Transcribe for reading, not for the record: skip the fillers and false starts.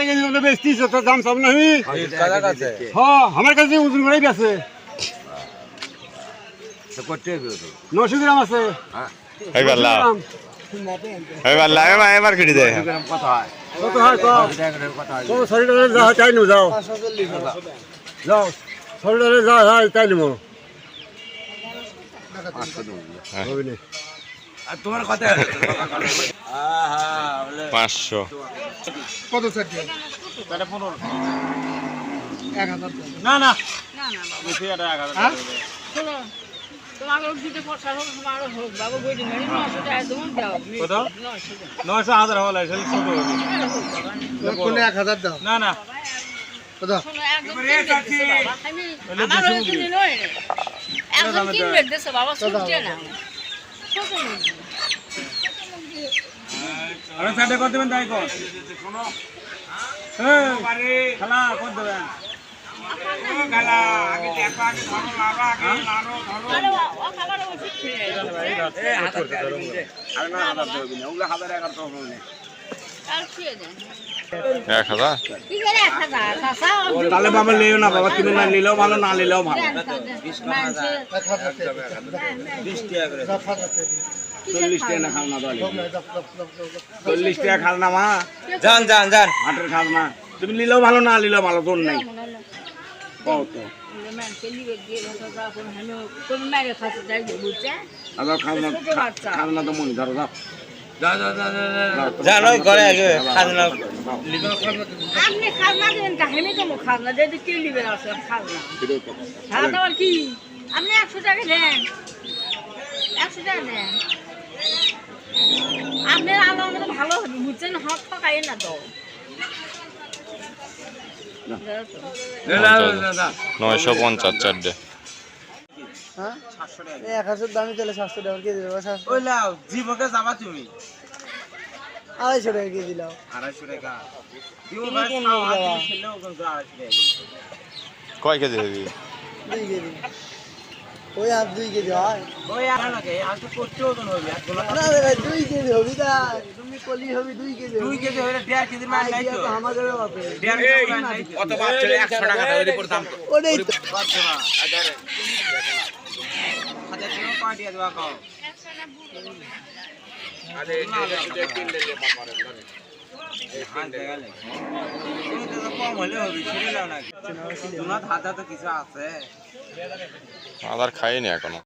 KG বলে বেচতিস তোর দাম সব নাহি কার কাছে হ্যাঁ আমার কাছে ওজন করেই বেচে তো করতে হবে তো 900 গ্রাম আছে এই বাল্লা এই বাল্লা এবার কেটে দে গ্রাম কত হয় কত হয় কম কত হয় কত শরীরে যা চাই নো যাও যাও শরীরে যা হয় তাই নিমো হবে না আর তোমার কথা আহা বলে 500 কত চাই তাহলে 15 না না না না বাবা বেশি এটা 1000 হ্যাঁ শোনো তোমার দিতে পয়সা হোক তোমার হোক বাবা বই দিন 900 টাকা তুমি দাও কত? 900 9000 হলে সেটা ছোট হবে কোনে 1000 দাও না না কত শোনো একদম বাবা আমি আমার ওই কিনে নয় একদম কিনবে দেশে বাবা শুনছে না ছোট মুরগি আরে সাথে কত দেবেন তাই কর শোনো এই খালা কত দেবেন খালা আগে দেখো আগে ধরো লাড়ো আগে লাড়ো ধরো আরে ও খাবার ওষুধ খেয়ে এই হাত করতে ধরো আরে না হাত দেবে না ওগুলা 1011 তো হবে না আর খেয়ে দেন 1000 কি করে 1000 চাচা তাহলে বাবা লিও না বাবা তুমি না নিলেও ভালো না নিলেও ভালো 20 টাকা 20 টাকা করে 40 টাকা না খাও না দলে 40 টাকা খাল না মা জান জান জান হাটের খাল না তুমি নিলেও ভালো না নিলেও ভালো তোর নাই কত আবার খাল না তো মনে ধরো যাও জান ওই ঘরে আগে খাজনা আপনি খাজনা দেবেন তা হেমি তো খাজনা দিয়ে কে নিবেন আসলে খাজনা খাওয়া দাওয়ার কি আপনি 100 টাকা দেন 100 টাকা দেন আপনি আলো আমাদের ভালো হবে বুঝছেন হক ঠকাই না তো 950 চারটে হ্যাঁ 1000 দামি চলে 700 টাকা কেজি দেবো 700 ওই লাও জীবকে যাবা তুমি 250 টাকা কেজি লাও 250 টাকা দিও তুমি ভাই কোন খাও লোক যাবা? তুমি খেলেও কিন্তু 250 টাকা কয় কেজি দিবি 2 কেজি ওই আর 2 কেজি হয় ওই আর না কে আর তো করতেও তো হবে আর গোলা না রে ভাই 2 কেজি হবি তা তুমি কলি হবি 2 কেজি 2 কেজি হইলে 1.5 কেজি মাল নাই তো আমাদের বাপে 1.5 কেজি মাল নাই কত বাচ্চা 100 টাকা ধরে পড়তাম ওটাই তো বাচ্চা না আদারে আদা তুমি পার্টি দেওয়া খাও আরে এটা কিনলে লে বাপারে ধরে এই হাত দেখালে তুমি তো কম হলে হবে ছেড়ে দাও না তোমার হাতে তো কিছু আছে আদার খাইনি এখনো